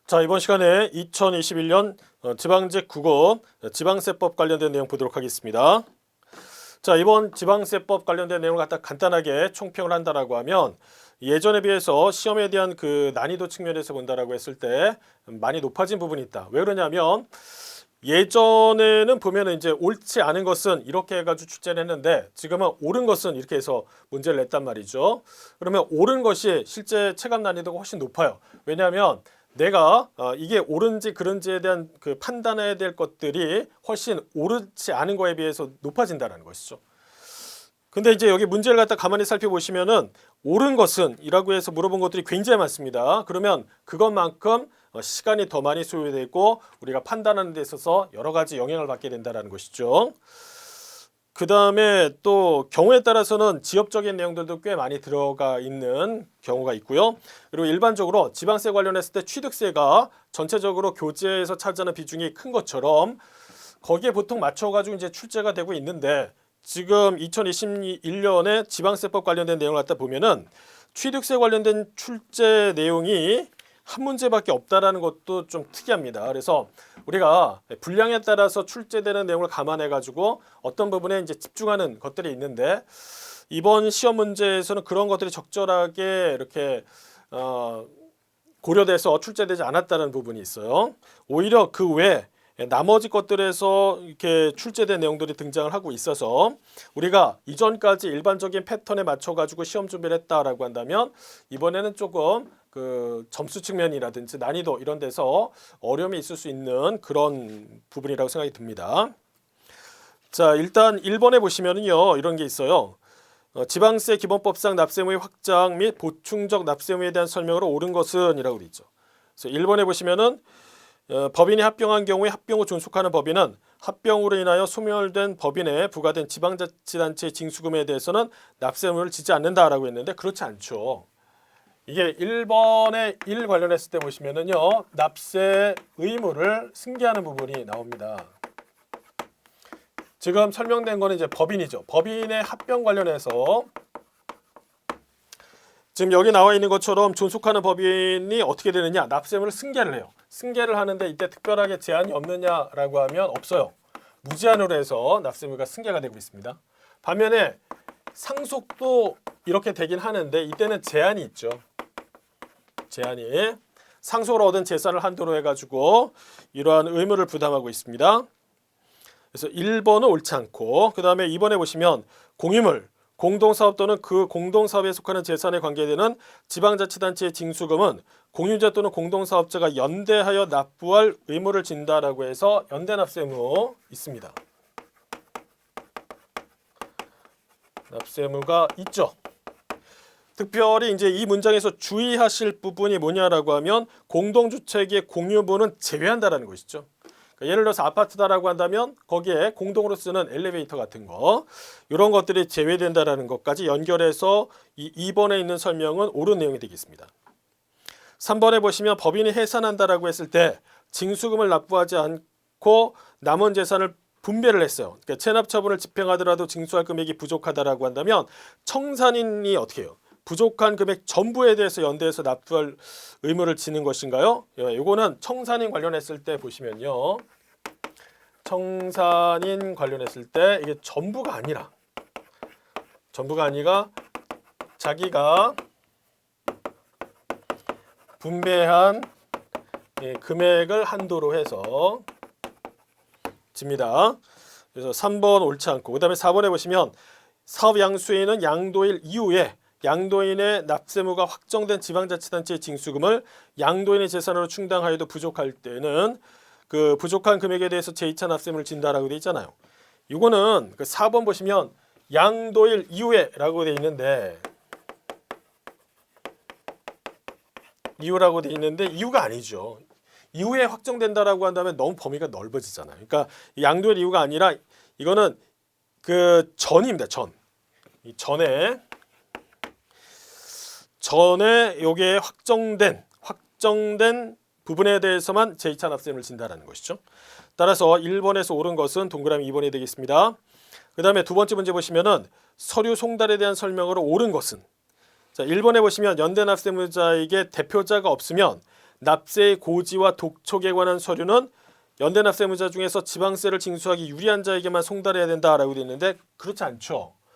자, 이번 시간에 2021년 지방직 국어 지방세법 관련된 내용 보도록 하겠습니다. 자, 이번 지방세법 관련된 내용을 갖다 간단하게 총평을 한다라고 하면 예전에 비해서 시험에 대한 그 난이도 측면에서 본다라고 했을 때 많이 높아진 부분이 있다. 왜 그러냐면 예전에는 보면은 이제 옳지 않은 것은 이렇게 해가지고 출제를 했는데 지금은 옳은 것은 이렇게 해서 문제를 냈단 말이죠. 그러면 옳은 것이 실제 체감 난이도가 훨씬 높아요. 왜냐하면 내가 이게 옳은지 그른지에 대한 그 판단해야 될 것들이 훨씬 옳지 않은 거에 비해서 높아진다는 것이죠. 근데 이제 여기 문제를 갖다 가만히 살펴보시면은 옳은 것은 이라고 해서 물어본 것들이 굉장히 많습니다. 그러면 그것만큼 시간이 더 많이 소요되고 우리가 판단하는 데 있어서 여러 가지 영향을 받게 된다는 것이죠. 그 다음에 또 경우에 따라서는 지역적인 내용들도 꽤 많이 들어가 있는 경우가 있고요. 그리고 일반적으로 지방세 관련했을 때 취득세가 전체적으로 교재에서 차지하는 비중이 큰 것처럼 거기에 보통 맞춰가지고 이제 출제가 되고 있는데 지금 2021년에 지방세법 관련된 내용을 갖다 보면은 취득세 관련된 출제 내용이 한 문제밖에 없다라는 것도 좀 특이합니다. 그래서 우리가 분량에 따라서 출제되는 내용을 감안해 가지고 어떤 부분에 이제 집중하는 것들이 있는데 이번 시험 문제에서는 그런 것들이 적절하게 이렇게 고려돼서 출제되지 않았다는 부분이 있어요. 오히려 그 외에 나머지 것들에서 이렇게 출제된 내용들이 등장을 하고 있어서 우리가 이전까지 일반적인 패턴에 맞춰 가지고 시험 준비를 했다라고 한다면 이번에는 조금 그 점수 측면이라든지 난이도 이런 데서 어려움이 있을 수 있는 그런 부분이라고 생각이 듭니다. 자, 일단 1번에 보시면은요 이런 게 있어요. 지방세 기본법상 납세무의 확장 및 보충적 납세무에 대한 설명으로 옳은 것은 이라고 되어 있죠. 그래서 1번에 보시면은 법인이 합병한 경우에 합병 후 존속하는 법인은 합병으로 인하여 소멸된 법인에 부과된 지방자치단체의 징수금에 대해서는 납세의무를 지지 않는다라고 했는데 그렇지 않죠. 이게 1번에 1 관련했을 때 보시면은요 납세 의무를 승계하는 부분이 나옵니다. 지금 설명된 거는 이제 법인이죠. 법인의 합병 관련해서 지금 여기 나와 있는 것처럼 존속하는 법인이 어떻게 되느냐, 납세의무를 승계를 해요. 승계를 하는데 이때 특별하게 제한이 없느냐라고 하면 없어요. 무제한으로 해서 납세의무가 승계가 되고 있습니다. 반면에 상속도 이렇게 되긴 하는데 이때는 제한이 있죠. 제한이 상속으로 얻은 재산을 한도로 해가지고 이러한 의무를 부담하고 있습니다. 그래서 1번은 옳지 않고 그 다음에 2번에 보시면 공유물, 공동사업 또는 그 공동사업에 속하는 재산에 관계되는 지방자치단체의 징수금은 공유자 또는 공동사업자가 연대하여 납부할 의무를 진다라고 해서 연대납세 의무 있습니다. 납세 의무가 있죠. 특별히 이제 이 문장에서 주의하실 부분이 뭐냐라고 하면 공동주택의 공유부는 제외한다라는 것이죠. 그러니까 예를 들어서 아파트다라고 한다면 거기에 공동으로 쓰는 엘리베이터 같은 거 이런 것들이 제외된다라는 것까지 연결해서 이 2번에 있는 설명은 옳은 내용이 되겠습니다. 3번에 보시면 법인이 해산한다라고 했을 때 징수금을 납부하지 않고 남은 재산을 분배를 했어요. 그러니까 체납 처분을 집행하더라도 징수할 금액이 부족하다라고 한다면 청산인이 어떻게 해요? 부족한 금액 전부에 대해서 연대해서 납부할 의무를 지는 것인가요? 이거는 청산인 관련했을 때 보시면요. 청산인 관련했을 때 이게 전부가 아니라 자기가 분배한 금액을 한도로 해서 집니다. 그래서 3번 옳지 않고 그 다음에 4번에 보시면 사업 양수인은 양도일 이후에 양도인의 납세무가 확정된 지방자치단체의 징수금을 양도인의 재산으로 충당하여도 부족할 때는 그 부족한 금액에 대해서 제2차 납세무를 진다라고 되어 있잖아요. 이거는 그 4번 보시면 양도일 이후에라고 되어 있는데 이후라고 되어 있는데 이후가 아니죠. 이후에 확정된다라고 한다면 너무 범위가 넓어지잖아요. 그러니까 양도일 이후가 아니라 이거는 그 전입니다. 이 전에 요게 확정된 부분에 대해서만 제2차 납세금을 진다라는 것이죠. 따라서 1번에서 옳은 것은 동그라미 2번이 되겠습니다. 그 다음에 두 번째 문제 보시면은 서류 송달에 대한 설명으로 옳은 것은 자 1번에 보시면 연대 납세무자에게 대표자가 없으면 납세의 고지와 독촉에 관한 서류는 연대 납세무자 중에서 지방세를 징수하기 유리한 자에게만 송달해야 된다라고 되어 있는데 그렇지 않죠.